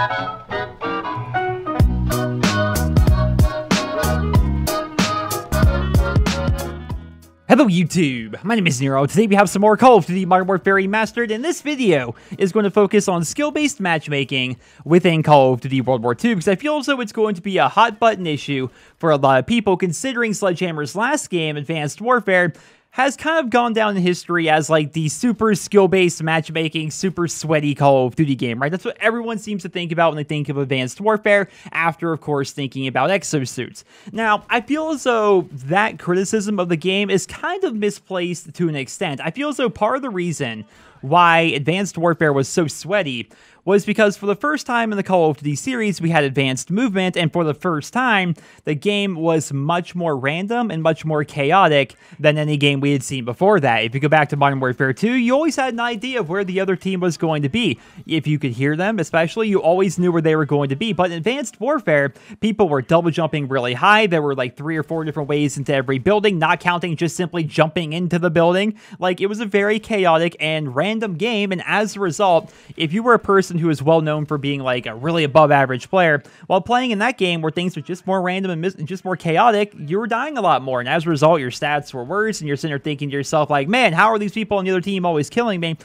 Hello YouTube, my name is Nero. Today we have some more Call of Duty Modern Warfare Remastered, and this video is going to focus on skill-based matchmaking within Call of Duty World War II, because I feel as though it's going to be a hot-button issue for a lot of people, considering Sledgehammer's last game, Advanced Warfare, has kind of gone down in history as like the super skill-based matchmaking, super sweaty Call of Duty game, right? That's what everyone seems to think about when they think of Advanced Warfare, after, of course, thinking about exosuits. Now, I feel as though that criticism of the game is kind of misplaced to an extent. I feel as though part of the reason why Advanced Warfare was so sweaty was because for the first time in the Call of Duty series, we had advanced movement, and for the first time, the game was much more random and much more chaotic than any game we had seen before that. If you go back to Modern Warfare 2, you always had an idea of where the other team was going to be. If you could hear them, especially, you always knew where they were going to be. But in Advanced Warfare, people were double jumping really high. There were like 3 or 4 different ways into every building, not counting just simply jumping into the building. Like, it was a very chaotic and random game, and as a result, if you were a person who is well known for being like a really above average player, while playing in that game where things were just more random and just more chaotic, you were dying a lot more, and as a result, your stats were worse, and you're sitting there thinking to yourself like, man, how are these people on the other team always killing me?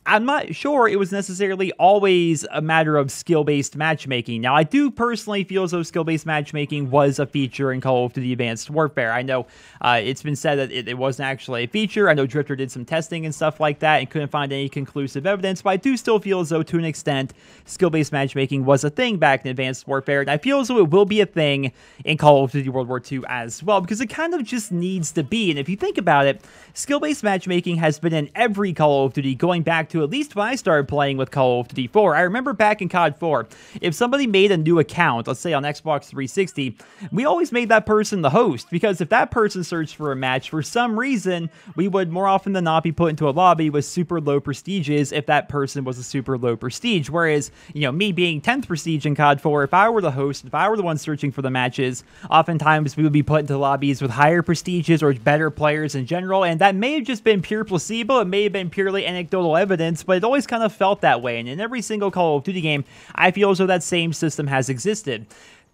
I'm not sure it was necessarily always a matter of skill-based matchmaking. Now, I do personally feel as though skill-based matchmaking was a feature in Call of Duty Advanced Warfare. I know it's been said that it wasn't actually a feature. I know Drifter did some testing and stuff like that and couldn't find any conclusive evidence, but I do still feel as though, to an extent, skill-based matchmaking was a thing back in Advanced Warfare, and I feel as though it will be a thing in Call of Duty World War II as well, because it kind of just needs to be. And if you think about it, skill-based matchmaking has been in every Call of Duty going back to at least when I started playing with Call of Duty 4. I remember back in COD 4, if somebody made a new account, let's say on Xbox 360, we always made that person the host, because if that person searched for a match, for some reason, we would more often than not be put into a lobby with super low prestiges if that person was a super low prestige. Whereas, you know, me being 10th prestige in COD 4, if I were the host, if I were the one searching for the matches, oftentimes we would be put into lobbies with higher prestiges or better players in general, and that may have just been pure placebo, it may have been purely anecdotal evidence, but it always kind of felt that way, and in every single Call of Duty game, I feel as though that same system has existed.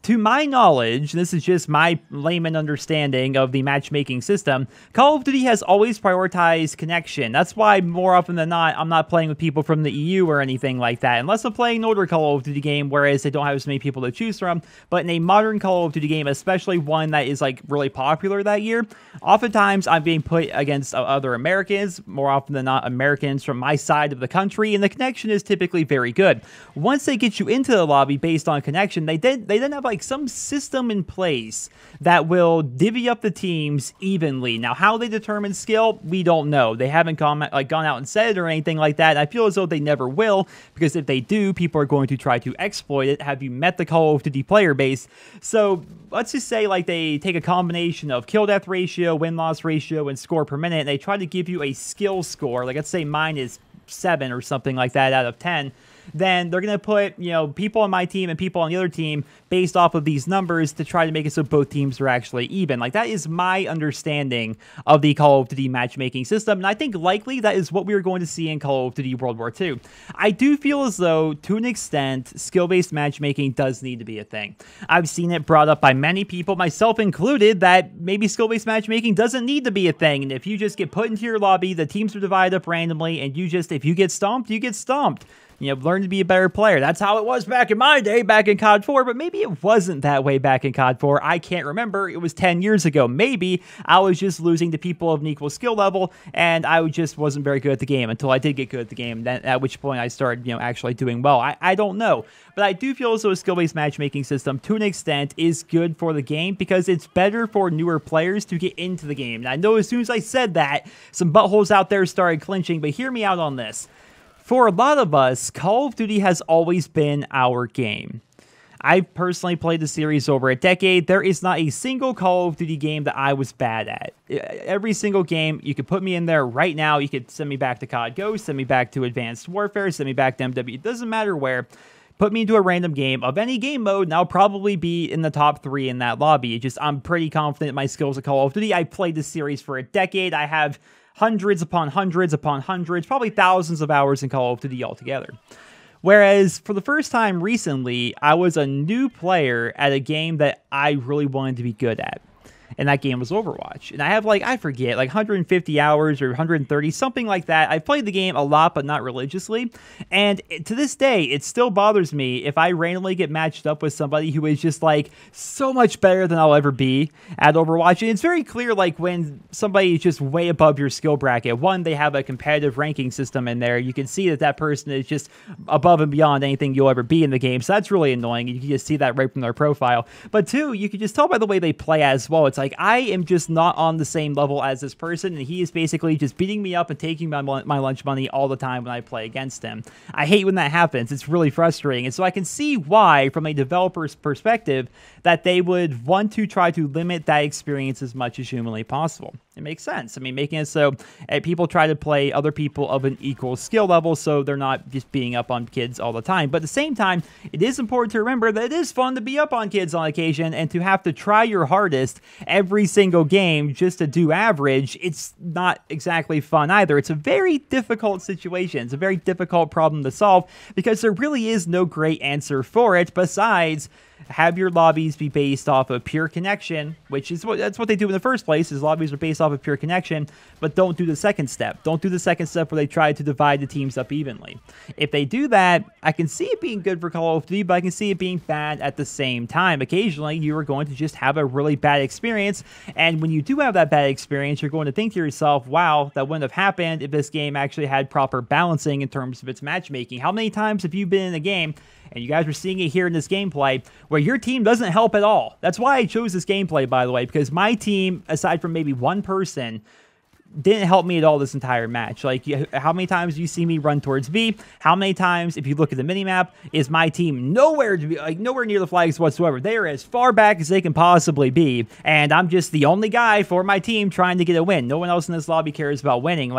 To my knowledge, this is just my layman understanding of the matchmaking system, Call of Duty has always prioritized connection. That's why, more often than not, I'm not playing with people from the EU or anything like that, unless I'm playing an older Call of Duty game, whereas they don't have as many people to choose from. But in a modern Call of Duty game, especially one that is like really popular that year, oftentimes I'm being put against other Americans, more often than not Americans from my side of the country, and the connection is typically very good. Once they get you into the lobby based on connection, they then have like some system in place that will divvy up the teams evenly. Now, how they determine skill, we don't know. They haven't gone out and said it or anything like that. I feel as though they never will, because if they do, people are going to try to exploit it. Have you met the Call of Duty player base? So let's just say like they take a combination of kill-death ratio, win-loss ratio, and score per minute, and they try to give you a skill score. Like, let's say mine is 7 or something like that out of 10. Then they're going to put, you know, people on my team and people on the other team based off of these numbers to try to make it so both teams are actually even. Like, that is my understanding of the Call of Duty matchmaking system, and I think likely that is what we are going to see in Call of Duty World War II. I do feel as though, to an extent, skill-based matchmaking does need to be a thing. I've seen it brought up by many people, myself included, that maybe skill-based matchmaking doesn't need to be a thing, and if you just get put into your lobby, the teams are divided up randomly, and you just, if you get stomped, you get stomped. You know, learn to be a better player. That's how it was back in my day, back in COD 4, but maybe it wasn't that way back in COD 4. I can't remember. It was 10 years ago. Maybe I was just losing to people of an equal skill level, and I just wasn't very good at the game until I did get good at the game, then at which point I started, you know, actually doing well. I don't know. But I do feel as though a skill-based matchmaking system, to an extent, is good for the game, because it's better for newer players to get into the game. And I know as soon as I said that, some buttholes out there started clinching, but hear me out on this. For a lot of us, Call of Duty has always been our game. I've personally played the series over a decade. There is not a single Call of Duty game that I was bad at. Every single game, you could put me in there right now. You could send me back to COD GO, send me back to Advanced Warfare, send me back to MW. It doesn't matter where. Put me into a random game of any game mode, and I'll probably be in the top 3 in that lobby. I'm pretty confident in my skills at Call of Duty. I played this series for a decade. I have hundreds upon hundreds upon hundreds, probably thousands of hours in Call of Duty altogether. Whereas for the first time recently, I was a new player at a game that I really wanted to be good at. And that game was Overwatch. And I have I forget, 150 hours or 130, something like that. I've played the game a lot, but not religiously. And to this day, it still bothers me if I randomly get matched up with somebody who is just so much better than I'll ever be at Overwatch. And it's very clear when somebody is just way above your skill bracket. One, they have a competitive ranking system in there. You can see that that person is just above and beyond anything you'll ever be in the game. So that's really annoying. You can just see that right from their profile. But two, you can just tell by the way they play as well. It's I am just not on the same level as this person, and he is basically just beating me up and taking my lunch money all the time when I play against him. I hate when that happens. It's really frustrating. And so I can see why, from a developer's perspective, that they would want to try to limit that experience as much as humanly possible. It makes sense. I mean, making it so people try to play other people of an equal skill level so they're not just being up on kids all the time. But at the same time, it is important to remember that it is fun to be up on kids on occasion and to have to try your hardest every single game just to do average. It's not exactly fun either. It's a very difficult situation. It's a very difficult problem to solve because there really is no great answer for it besides have your lobbies be based off of pure connection, which is that's what they do in the first place, is lobbies are based off of pure connection, but don't do the second step. Don't do the second step where they try to divide the teams up evenly. If they do that, I can see it being good for Call of Duty, but I can see it being bad at the same time. Occasionally, you are going to just have a really bad experience, and when you do have that bad experience, you're going to think to yourself, wow, that wouldn't have happened if this game actually had proper balancing in terms of its matchmaking. How many times have you been in a game, and you guys are seeing it here in this gameplay, where your team doesn't help at all? That's why I chose this gameplay, by the way, because my team, aside from maybe one person, didn't help me at all this entire match. How many times do you see me run towards B? How many times, if you look at the minimap, is my team nowhere to be, nowhere near the flags whatsoever? They are as far back as they can possibly be, and I'm just the only guy for my team trying to get a win. No one else in this lobby cares about winning.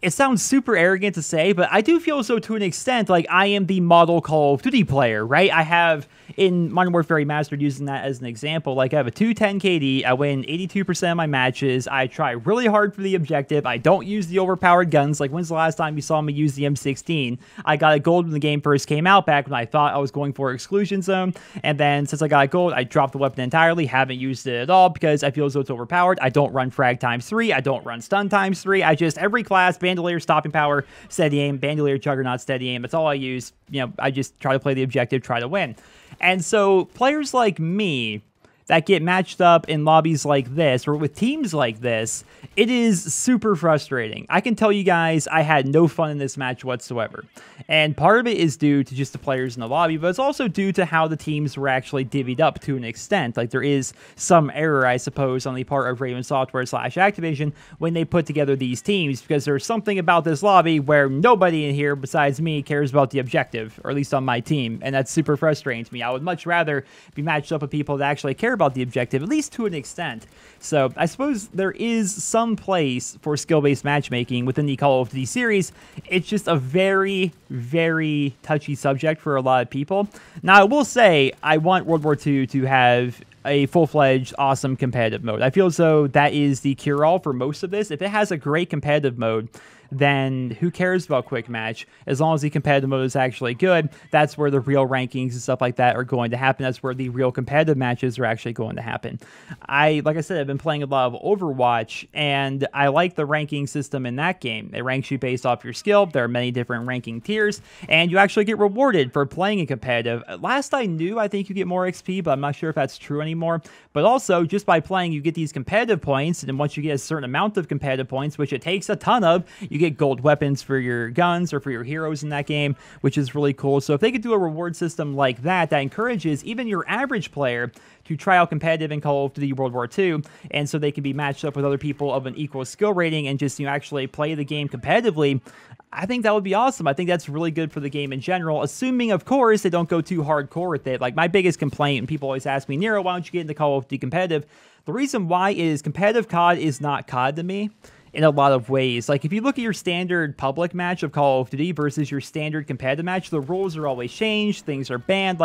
It sounds super arrogant to say, but I do feel so to an extent, I am the model Call of Duty player, right? I have, in Modern Warfare Remastered, using that as an example, I have a 210 KD, I win 82% of my matches, I try really hard for the objective, I don't use the overpowered guns. When's the last time you saw me use the M16? I got a gold when the game first came out, back when I thought I was going for Exclusion Zone, and then since I got a gold, I dropped the weapon entirely, haven't used it at all, because I feel as though it's overpowered. I don't run frag ×3, I don't run stun ×3, I just, every class, Bandolier, stopping power, steady aim, Bandolier, Juggernaut, steady aim. That's all I use. I just try to play the objective, try to win. And so players like me that get matched up in lobbies like this or with teams like this, it is super frustrating. I can tell you guys I had no fun in this match whatsoever. And part of it is due to just the players in the lobby, but it's also due to how the teams were actually divvied up to an extent. There is some error, I suppose, on the part of Raven Software / Activision when they put together these teams, because there's something about this lobby where nobody in here besides me cares about the objective, or at least on my team, and that's super frustrating to me. I would much rather be matched up with people that actually care about the objective, at least to an extent. So I suppose there is some place for skill-based matchmaking within the Call of Duty series. It's just a very, very touchy subject for a lot of people. Now, I will say, I want World War II to have a full-fledged, awesome competitive mode. I feel as though that is the cure-all for most of this. If it has a great competitive mode, then who cares about quick match? As long as the competitive mode is actually good, that's where the real rankings and stuff like that are going to happen. That's where the real competitive matches are actually going to happen. Like I said, I've been playing a lot of Overwatch, and I like the ranking system in that game. It ranks you based off your skill. There are many different ranking tiers, and you actually get rewarded for playing in competitive. Last I knew, I think you get more XP, but I'm not sure if that's true anymore. But also, just by playing, you get these competitive points, and once you get a certain amount of competitive points, which it takes a ton of, you get gold weapons for your guns or for your heroes in that game, which is really cool. So if they could do a reward system like that, that encourages even your average player to try out competitive in Call of Duty World War II, and so they can be matched up with other people of an equal skill rating and just actually play the game competitively, I think that would be awesome. I think that's really good for the game in general, assuming, of course, they don't go too hardcore with it. My biggest complaint, and people always ask me, Nero, why don't you get into Call of Duty competitive? The reason why is competitive COD is not COD to me in a lot of ways. If you look at your standard public match of Call of Duty versus your standard competitive match, the rules are always changed, things are banned.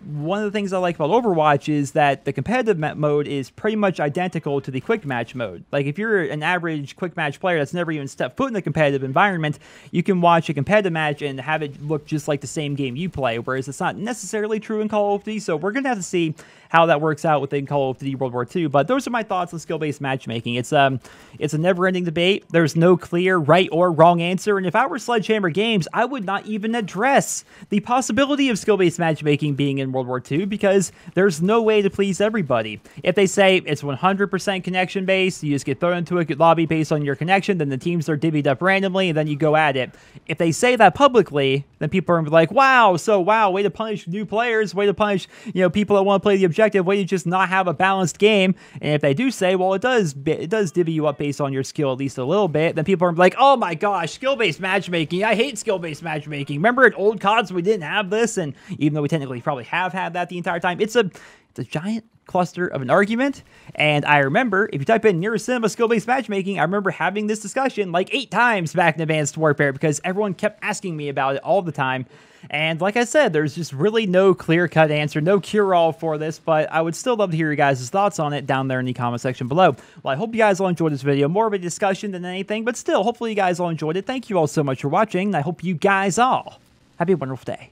one of the things I like about Overwatch is that the competitive mode is pretty much identical to the quick match mode. Like, if you're an average quick match player that's never even stepped foot in a competitive environment, you can watch a competitive match and have it look just like the same game you play, whereas it's not necessarily true in Call of Duty, so we're going to have to see how that works out within Call of Duty World War II. But those are my thoughts on skill-based matchmaking. It's a never-ending debate. There's no clear right or wrong answer, and if I were Sledgehammer Games, I would not even address the possibility of skill-based matchmaking being in World War II, because there's no way to please everybody. If they say it's 100% connection-based, you just get thrown into a lobby based on your connection, then the teams are divvied up randomly, and then you go at it. If they say that publicly, then people are like, wow, way to punish new players, way to punish, people that want to play the objective, way to just not have a balanced game. And if they do say, well, it does divvy you up based on your skill at least a little bit, then people are like, oh my gosh, skill-based matchmaking, I hate skill-based matchmaking. Remember in old CODs we didn't have this, and even though we technically probably have had that the entire time, it's a giant cluster of an argument. And I remember, if you type in NerosCinema skill-based matchmaking, I remember having this discussion like 8 times back in Advanced Warfare because everyone kept asking me about it all the time. And like I said, there's just really no clear-cut answer, no cure-all for this, but I would still love to hear your guys' thoughts on it down there in the comment section below. Well, I hope you guys all enjoyed this video. More of a discussion than anything, but still, hopefully you guys all enjoyed it. Thank you all so much for watching, and I hope you guys all have a wonderful day.